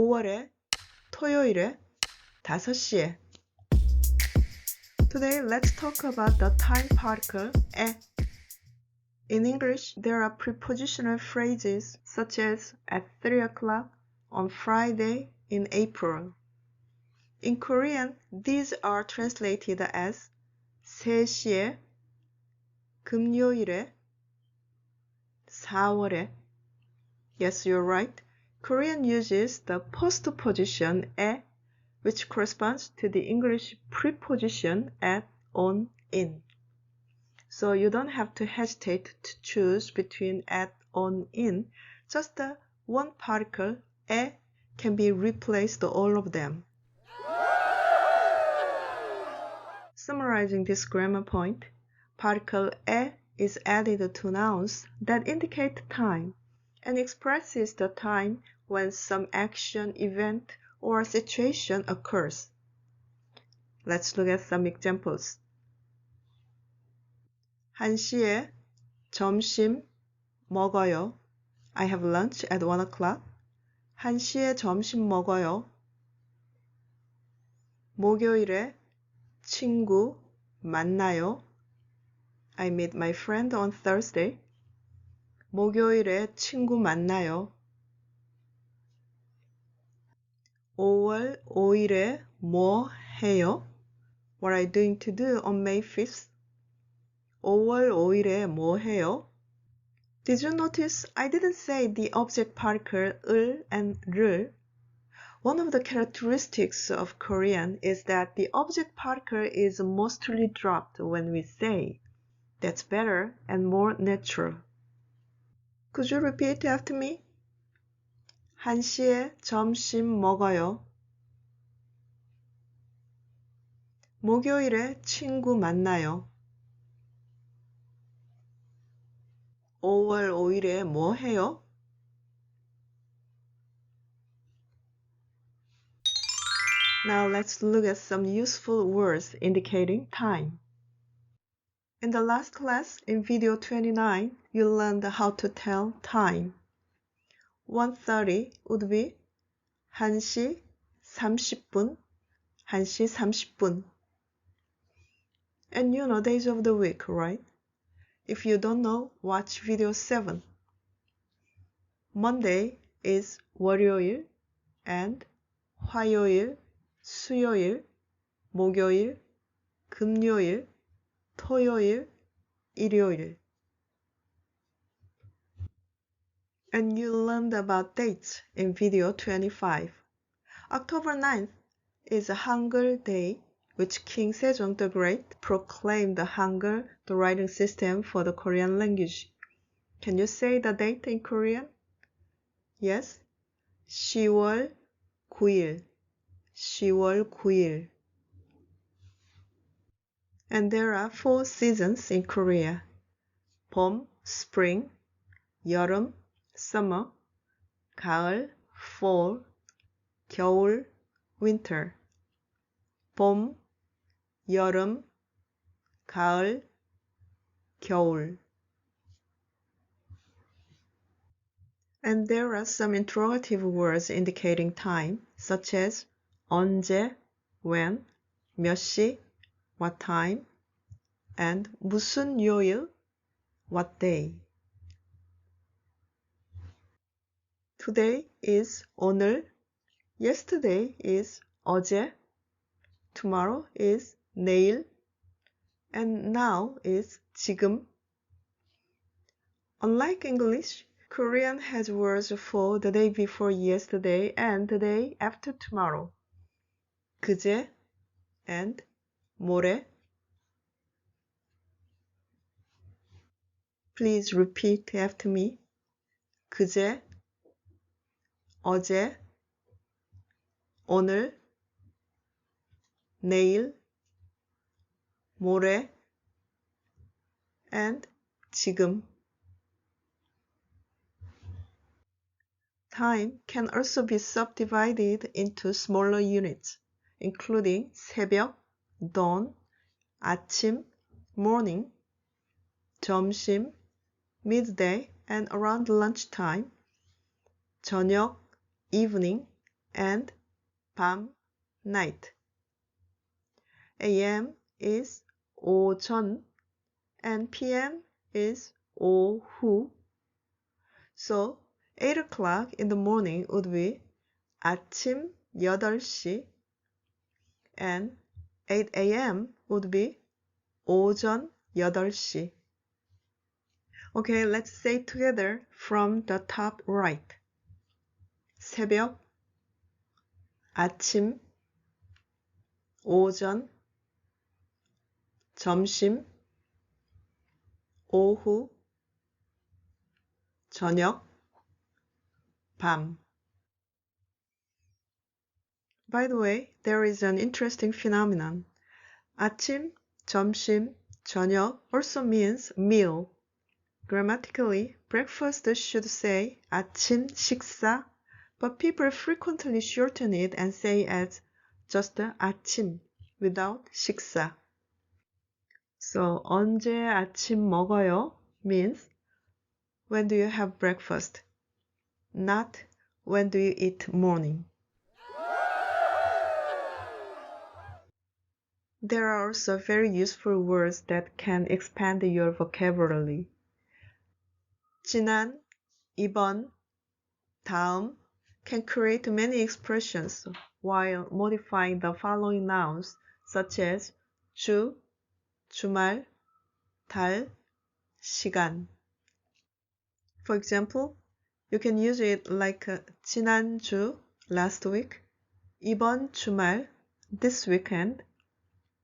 5월에 토요일에 5시에. Today, let's talk about the time particle 에. In English, there are prepositional phrases such as at 3 o'clock on Friday in April. In Korean, these are translated as 3시에, 금요일에, 4월에. Yes, you're right. Korean uses the postposition 에, which corresponds to the English preposition at, on, in. So you don't have to hesitate to choose between at, on, in. Just the one particle 에 can be replaced all of them. Summarizing this grammar point, particle 에 is added to nouns that indicate time and expresses the time when some action, event, or situation occurs. Let's look at some examples. 1시에 점심 먹어요. I have lunch at 1 o'clock. 1시에 점심 먹어요. 목요일에 친구 만나요. I meet my friend on Thursday. 목요일에 친구 만나요. 5월 5일에 뭐 해요? What are you doing to do on May 5th? 5월 5일에 뭐 해요? Did you notice I didn't say the object particle 을 and 를? One of the characteristics of Korean is that the object particle is mostly dropped when we say. That's better and more natural. Could you repeat after me? 1시에 점심 먹어요. 목요일에 친구 만나요. 5월 5일에 뭐 해요? Now let's look at some useful words indicating time. In the last class, in video 29, you learned how to tell time. 1:30 would be 1시 30분, 1시 30분. And you know days of the week, right? If you don't know, watch video 7. Monday is 월요일 and 화요일, 수요일, 목요일, 금요일, 토요일, 일요일. And you learned about dates in video 25. October 9th is a Hangul Day, which King Sejong the Great proclaimed the Hangul, the writing system for the Korean language. Can you say the date in Korean? Yes. 10월 9일. 10월 9일. And there are 4 seasons in Korea. 봄, spring, 여름, summer, 가을, fall, 겨울, winter. 봄, 여름, 가을, 겨울. And there are some interrogative words indicating time, such as 언제, when, 몇 시, what time, and 무슨 요일, what day. Today is 오늘, yesterday is 어제, tomorrow is 내일, and now is 지금. Unlike English, Korean has words for the day before yesterday and the day after tomorrow. 그제 and 모레. Please repeat after me. 그제, 어제, 오늘, 내일, 모레, and 지금. Time can also be subdivided into smaller units, including 새벽, dawn, 아침, morning, 점심, midday, and around lunchtime, 저녁, evening, and 밤, night. AM is 오전 and PM is 오후. So 8 o'clock in the morning would be 아침 8시 and 8 a.m. would be 오전 8시. Okay, let's say together from the top right. 새벽, 아침, 오전, 점심, 오후, 저녁, 밤. By the way, there is an interesting phenomenon. 아침, 점심, 저녁 also means meal. Grammatically, breakfast should say 아침 식사, but people frequently shorten it and say as just 아침 without 식사. So 언제 아침 먹어요 means when do you have breakfast, not when do you eat morning. There are also very useful words that can expand your vocabulary. 지난, 이번, 다음 can create many expressions while modifying the following nouns such as 주, 주말, 달, 시간. For example, you can use it like 지난주, last week, 이번 주말, this weekend,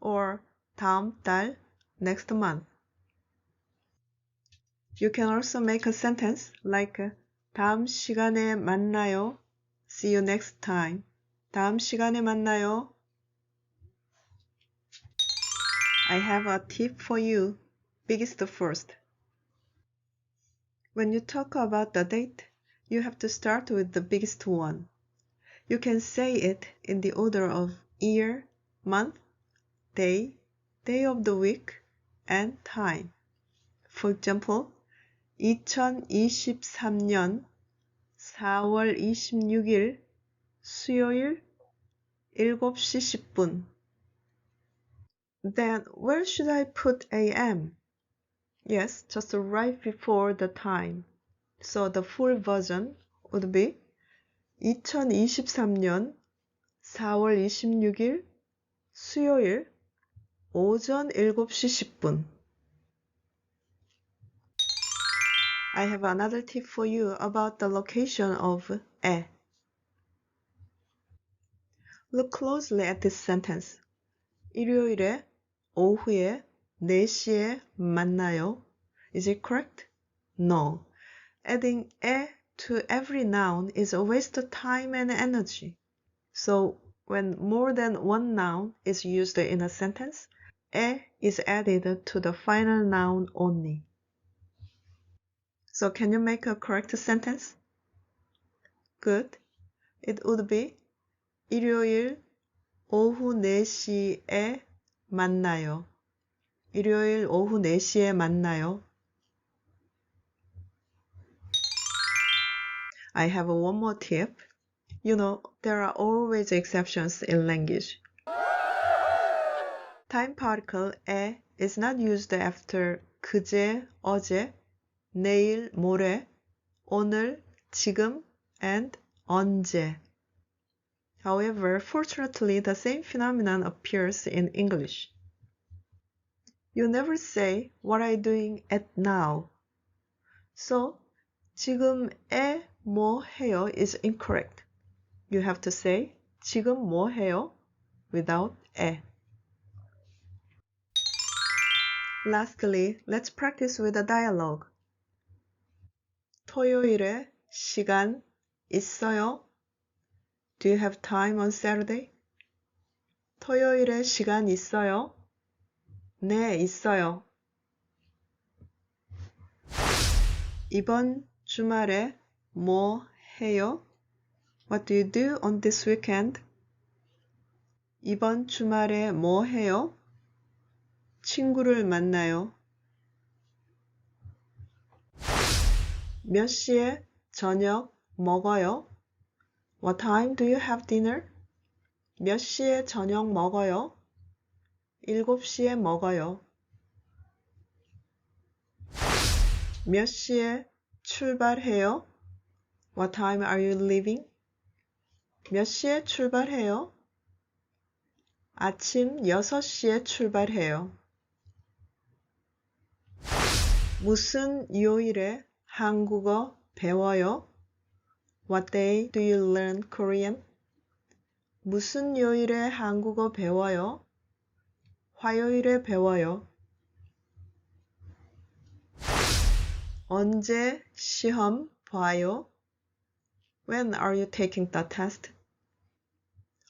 or 다음 달, next month. You can also make a sentence like 다음 시간에 만나요. See you next time. 다음 시간에 만나요. I have a tip for you. Biggest first. When you talk about the date, you have to start with the biggest one. You can say it in the order of year, month, day, day of the week, and time. For example, 2023년 4월 26일 수요일 7시 10분. Then where should I put AM? Yes, just right before the time. So the full version would be 2023년 4월 26일 수요일 오전 7시 10분. I have another tip for you about the location of 에. Look closely at this sentence. 일요일에 오후에 4시에 만나요. Is it correct? No. Adding 에 to every noun is a waste of time and energy. So when more than one noun is used in a sentence, 에 is added to the final noun only. So can you make a correct sentence? Good. It would be 일요일 오후 4시에 만나요. 일요일 오후 4시에 만나요. I have one more tip. You know, there are always exceptions in language. Time particle 에 is not used after 그제, 어제, 내일, 모레, 오늘, 지금, and 언제. However, fortunately, the same phenomenon appears in English. You never say, what are you doing at now? So, 지금에 뭐 해요 is incorrect. You have to say, 지금 뭐 해요 without 에. Lastly, let's practice with a dialogue. 토요일에 시간 있어요? Do you have time on Saturday? 토요일에 시간 있어요? 네, 있어요. 이번 주말에 뭐 해요? What do you do on this weekend? 이번 주말에 뭐 해요? 친구를 만나요. 몇 시에 저녁 먹어요? What time do you have dinner? 몇 시에 저녁 먹어요? 7시에 먹어요. 몇 시에 출발해요? What time are you leaving? 몇 시에 출발해요? 아침 6시에 출발해요. 무슨 요일에 한국어 배워요? What day do you learn Korean? 무슨 요일에 한국어 배워요? 화요일에 배워요. 언제 시험 봐요? When are you taking the test?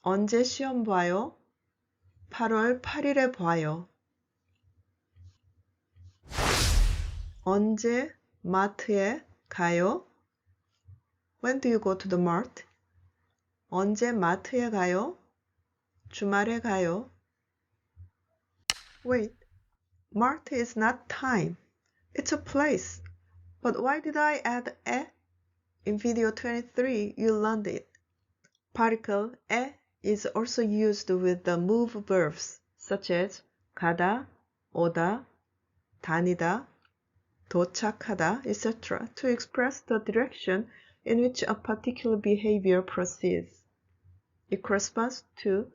언제 시험 봐요? 8월 8일에 봐요. 언제 마트에 가요? When do you go to the mart? 언제 마트에 가요? 주말에 가요. Wait, mart is not time. It's a place. But why did I add 에? In video 23, you learned it. Particle 에 is also used with the move verbs such as 가다, 오다, 다니다, 도착하다, etc. to express the direction in which a particular behavior proceeds. It corresponds to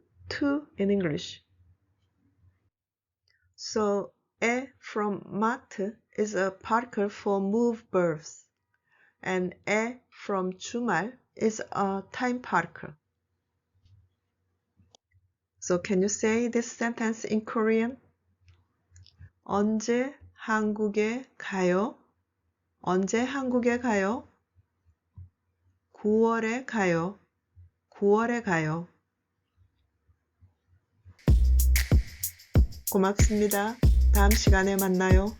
in English. So, 에 from mat is a particle for move verbs, and 에 from 주말 is a time particle. So, can you say this sentence in Korean? 언제 한국에 가요? 언제 한국에 가요? 9월에 가요. 9월에 가요. 고맙습니다. 다음 시간에 만나요.